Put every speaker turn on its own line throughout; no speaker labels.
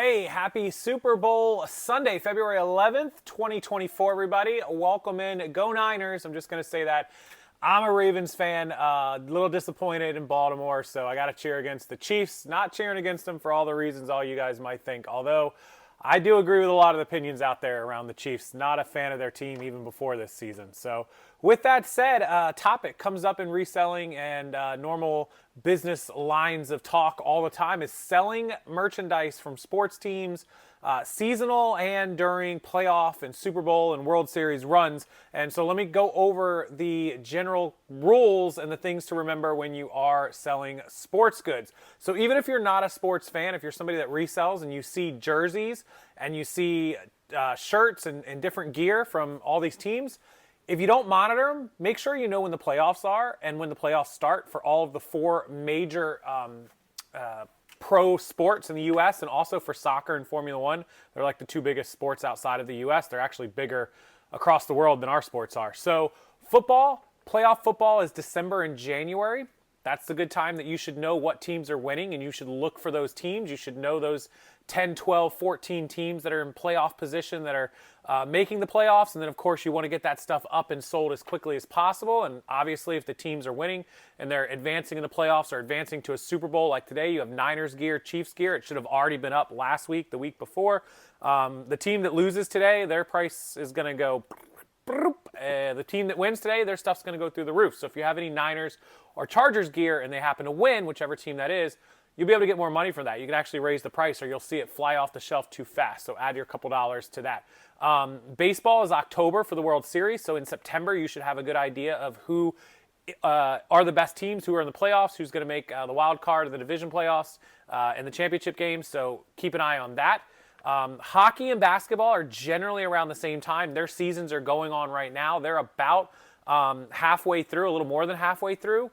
Hey, happy Super Bowl Sunday, February 11th, 2024, everybody. Welcome in. Go Niners. I'm just going to say that. I'm a Ravens fan, a little disappointed in Baltimore, so I got to cheer against the Chiefs. Not cheering against them for all the reasons all you guys might think, although I do agree with a lot of the opinions out there around the Chiefs. Not a fan of their team even before this season. So with that said, topic comes up in reselling and normal business lines of talk all the time is selling merchandise from sports teams, seasonal and during playoff and Super Bowl and World Series runs. And so let me go over the general rules and the things to remember when you are selling sports goods. So even if you're not a sports fan, if you're somebody that resells and you see jerseys and you see shirts and different gear from all these teams, if you don't monitor them, make sure you know when the playoffs are and when the playoffs start for all of the four major pro sports in the U.S. and also for soccer and Formula One. They're like the two biggest sports outside of the U.S. They're actually bigger across the world than our sports are. So football, playoff football is December and January. That's the good time that you should know what teams are winning, and you should look for those teams. You should know those 10, 12, 14 teams that are in playoff position that are making the playoffs. And then, of course, you want to get that stuff up and sold as quickly as possible. And obviously, if the teams are winning and they're advancing in the playoffs or advancing to a Super Bowl like today, you have Niners gear, Chiefs gear. It should have already been up last week, the week before. The team that loses today, their price is going to go. The team that wins today, their stuff's going to go through the roof. So if you have any Niners or Chargers gear and they happen to win, whichever team that is, you'll be able to get more money for that. You can actually raise the price or you'll see it fly off the shelf too fast. So add your couple dollars to that. Baseball is October for the World Series. So in September, you should have a good idea of who are the best teams, who are in the playoffs, who's going to make the wild card of the division playoffs and the championship games. So keep an eye on that. Hockey and basketball are generally around the same time. Their seasons are going on right now. They're about halfway through, a little more than halfway through.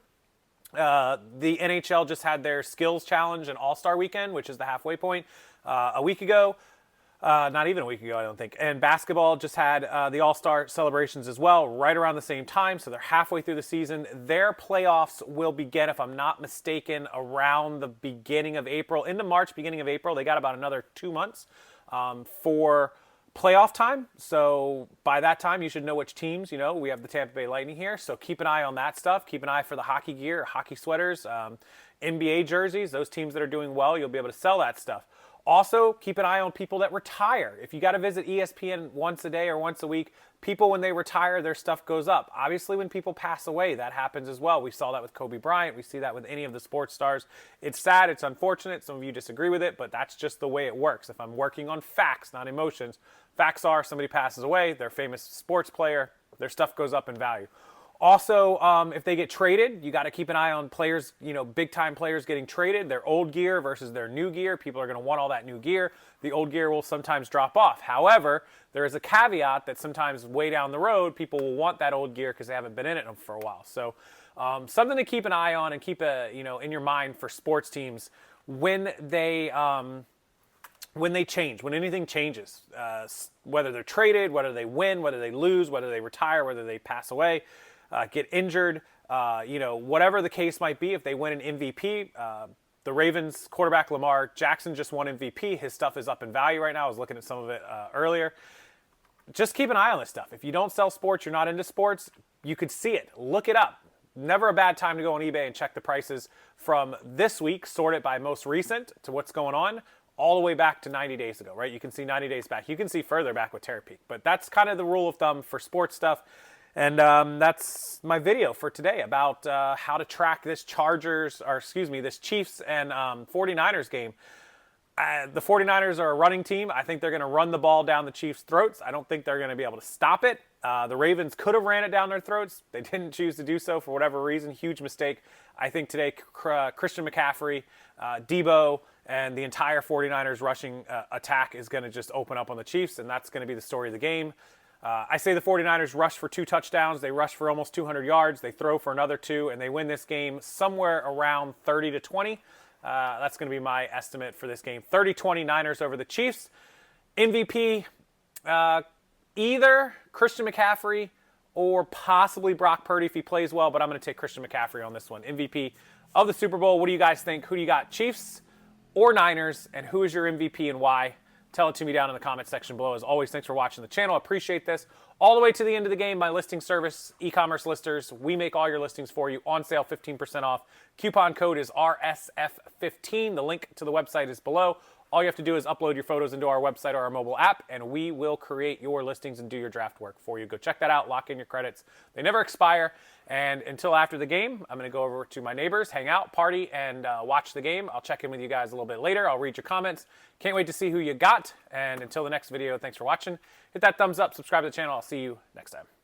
The NHL just had their skills challenge and All-Star weekend, which is the halfway point, a week ago. Not even a week ago, I don't think. And basketball just had the All-Star celebrations as well, right around the same time. So they're halfway through the season. Their playoffs will begin, if I'm not mistaken, around the beginning of April. Into March, beginning of April. They got about another 2 months for playoff time. So by that time, you should know which teams. You know, we have the Tampa Bay Lightning here. So keep an eye on that stuff. Keep an eye for the hockey gear, hockey sweaters, NBA jerseys. Those teams that are doing well, you'll be able to sell that stuff. Also, keep an eye on people that retire. If you got to visit ESPN once a day or once a week, people, when they retire, their stuff goes up. Obviously, when people pass away, that happens as well. We saw that with Kobe Bryant. We see that with any of the sports stars. It's sad. It's unfortunate. Some of you disagree with it, but that's just the way it works. If I'm working on facts, not emotions, facts are somebody passes away, they're a famous sports player, their stuff goes up in value. Also, if they get traded, you got to keep an eye on players, big-time players getting traded, their old gear versus their new gear. People are going to want all that new gear. The old gear will sometimes drop off. However, there is a caveat that sometimes way down the road, people will want that old gear because they haven't been in it for a while. So something to keep an eye on and keep in your mind for sports teams when they change, when anything changes, whether they're traded, whether they win, whether they lose, whether they retire, whether they pass away. Get injured, whatever the case might be. If they win an MVP, the Ravens quarterback Lamar Jackson just won MVP. His stuff is up in value right now. I was looking at some of it earlier. Just keep an eye on this stuff. If you don't sell sports, you're not into sports, you could see it. Look it up. Never a bad time to go on eBay and check the prices from this week, sort it by most recent to what's going on, all the way back to 90 days ago, right? You can see 90 days back. You can see further back with Terra Peak. But that's kind of the rule of thumb for sports stuff. And that's my video for today about how to track this this Chiefs and 49ers game. The 49ers are a running team. I think they're going to run the ball down the Chiefs' throats. I don't think they're going to be able to stop it. The Ravens could have ran it down their throats. They didn't choose to do so for whatever reason. Huge mistake. I think today Christian McCaffrey, Debo, and the entire 49ers rushing attack is going to just open up on the Chiefs, and that's going to be the story of the game. I say the 49ers rush for 2 touchdowns. They rush for almost 200 yards. They throw for another 2, and they win this game somewhere around 30-20. That's going to be my estimate for this game. 30-20 Niners over the Chiefs. MVP, either Christian McCaffrey or possibly Brock Purdy if he plays well, but I'm going to take Christian McCaffrey on this one. MVP of the Super Bowl. What do you guys think? Who do you got, Chiefs or Niners, and who is your MVP and why? Tell it to me down in the comment section below. As always, thanks for watching the channel. I appreciate this. All the way to the end of the game, my listing service, Ecommerce Listers. We make all your listings for you. On sale, 15% off. Coupon code is RSF15. The link to the website is below. All you have to do is upload your photos into our website or our mobile app, and we will create your listings and do your draft work for you. Go check that out. Lock in your credits. They never expire. And until after the game, I'm going to go over to my neighbors, hang out, party, and watch the game. I'll check in with you guys a little bit later. I'll read your comments. Can't wait to see who you got. And until the next video, thanks for watching. Hit that thumbs up, subscribe to the channel. I'll see you next time.